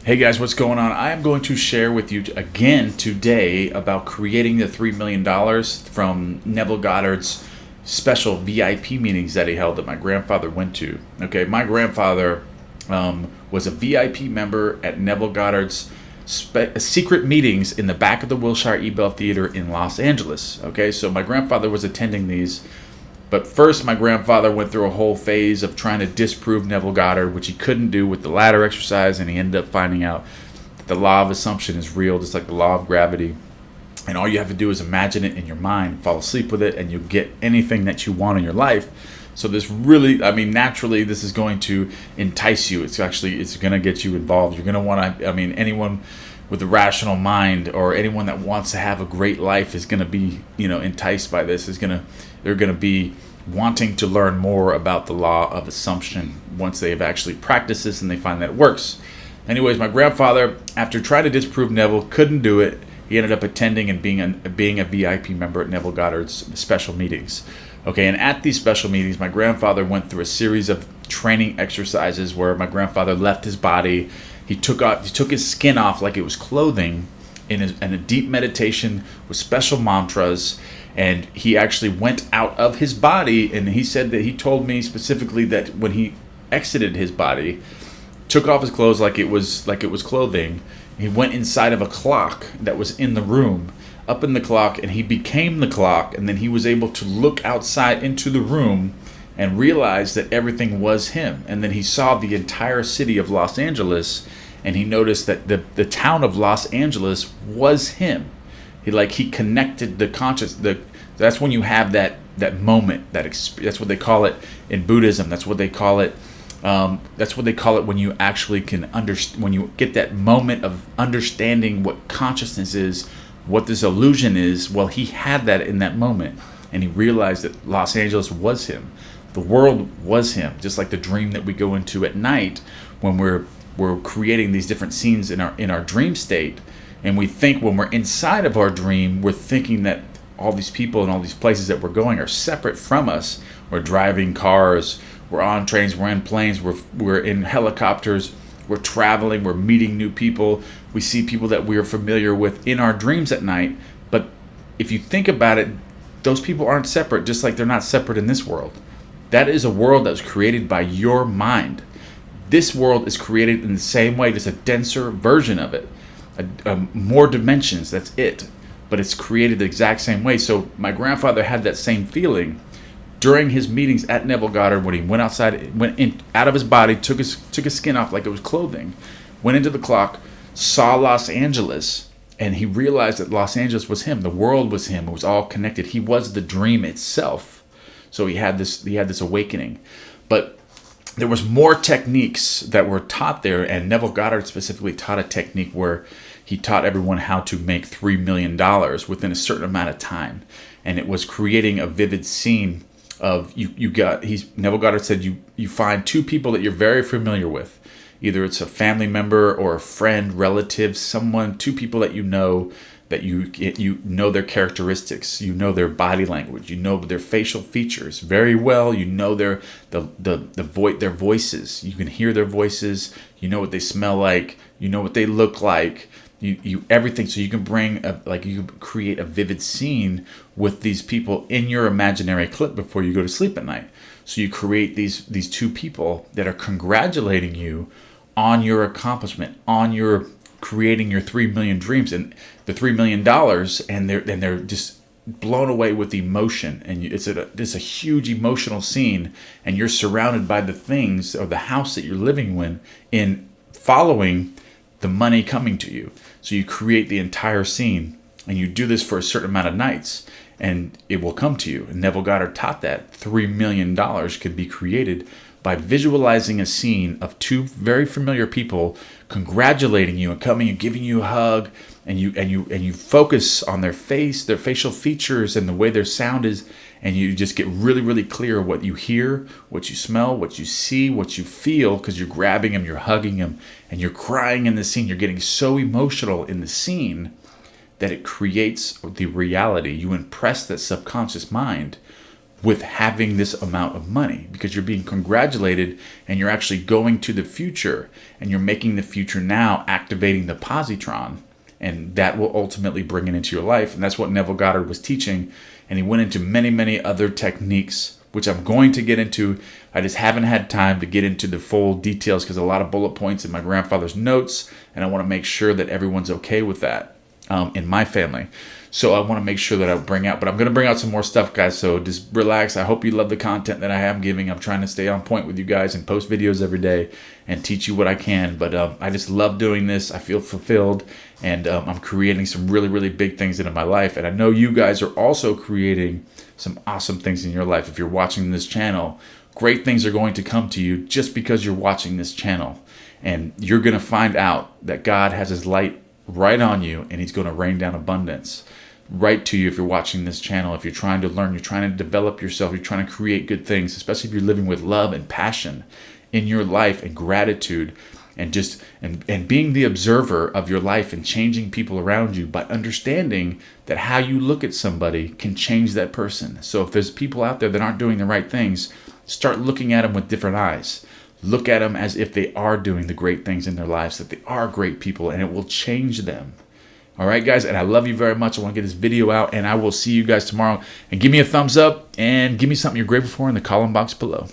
Hey guys, what's going on? I am going to share with you again today about creating the $3 million from Neville Goddard's special VIP meetings that he held that my grandfather went to. Okay, my grandfather was a VIP member at Neville Goddard's secret meetings in the back of the Wilshire Ebell Theater in Los Angeles. Okay, so my grandfather was attending these. But first, my grandfather went through a whole phase of trying to disprove Neville Goddard, which he couldn't do with the ladder exercise, and he ended up finding out that the law of assumption is real, just like the law of gravity. And all you have to do is imagine it in your mind, fall asleep with it, and you'll get anything that you want in your life. So this really, naturally, this is going to entice you. It's going to get you involved. You're going to want to, anyone with a rational mind or anyone that wants to have a great life is going to be, enticed by this. They're going to be wanting to learn more about the law of assumption once they've actually practiced this and they find that it works. Anyways, my grandfather, after trying to disprove Neville, couldn't do it. He ended up attending and being a VIP member at Neville Goddard's special meetings. Okay, and at these special meetings, my grandfather went through a series of training exercises where my grandfather left his body. He took his skin off like it was clothing in a deep meditation with special mantras. And he actually went out of his body, and he said that he told me specifically that when he exited his body, took off his clothes like it was clothing, he went inside of a clock that was in the room, up in the clock, and he became the clock, and then he was able to look outside into the room and realize that everything was him. And then he saw the entire city of Los Angeles, and he noticed that the town of Los Angeles was him. He connected the conscious. That's when you have that moment. That's what they call it in Buddhism. That's what they call it. That's what they call it when you actually can understand. When you get that moment of understanding what consciousness is, what this illusion is. Well, he had that in that moment, and he realized that Los Angeles was him. The world was him. Just like the dream that we go into at night when we're creating these different scenes in our dream state. And we think when we're inside of our dream, we're thinking that all these people and all these places that we're going are separate from us. We're driving cars, we're on trains, we're in planes, we're in helicopters, we're traveling, we're meeting new people. We see people that we're familiar with in our dreams at night. But if you think about it, those people aren't separate, just like they're not separate in this world. That is a world that was created by your mind. This world is created in the same way, just a denser version of it. More dimensions, that's it, but it's created the exact same way. So my grandfather had that same feeling during his meetings at Neville Goddard when he went outside, out of his body, took his skin off like it was clothing, went into the clock, saw Los Angeles, and he realized that Los Angeles was him. The world was him. It was all connected. He was the dream itself. So he had this awakening. But there was more techniques that were taught there, and Neville Goddard specifically taught a technique where he taught everyone how to make $3 million within a certain amount of time. And it was creating a vivid scene of Neville Goddard said you find two people that you're very familiar with. Either it's a family member or a friend, relative, someone, two people that you know, that you know their characteristics, you know their body language, you know their facial features very well, you know their voices, you can hear their voices, you know what they smell like, you know what they look like, you everything. So you can you can create a vivid scene with these people in your imaginary clip before you go to sleep at night. So you create these two people that are congratulating you on your accomplishment, on your creating your 3 million dreams and the $3 million, and they're just blown away with emotion, and it's a huge emotional scene, and you're surrounded by the things or the house that you're living in following the money coming to you. So you create the entire scene, and you do this for a certain amount of nights, and it will come to you. And Neville Goddard taught that $3 million could be created by visualizing a scene of two very familiar people congratulating you and coming and giving you a hug, and you focus on their face, their facial features, and the way their sound is, and you just get really, really clear what you hear, what you smell, what you see, what you feel, because you're grabbing them, you're hugging them, and you're crying in the scene. You're getting so emotional in the scene that it creates the reality. You impress that subconscious mind with having this amount of money, because you're being congratulated and you're actually going to the future and you're making the future now, activating the positron, and that will ultimately bring it into your life. And that's what Neville Goddard was teaching. And he went into many, many other techniques, which I'm going to get into. I just haven't had time to get into the full details because a lot of bullet points in my grandfather's notes, and I want to make sure that everyone's okay with that in my family. So I want to make sure that I bring out, but I'm going to bring out some more stuff, guys. So just relax. I hope you love the content that I am giving. I'm trying to stay on point with you guys and post videos every day and teach you what I can. But I just love doing this. I feel fulfilled, and I'm creating some really, really big things into my life. And I know you guys are also creating some awesome things in your life. If you're watching this channel, great things are going to come to you just because you're watching this channel. And you're going to find out that God has his light right on you, and he's going to rain down abundance right to you if you're watching this channel. If you're trying to learn, you're trying to develop yourself, you're trying to create good things, especially if you're living with love and passion in your life and gratitude, and just and being the observer of your life and changing people around you by understanding that how you look at somebody can change that person. So if there's people out there that aren't doing the right things, start looking at them with different eyes. Look at them as if they are doing the great things in their lives, that they are great people, and it will change them. All right, guys, and I love you very much. I want to get this video out, and I will see you guys tomorrow. And give me a thumbs up and give me something you're grateful for in the comment box below.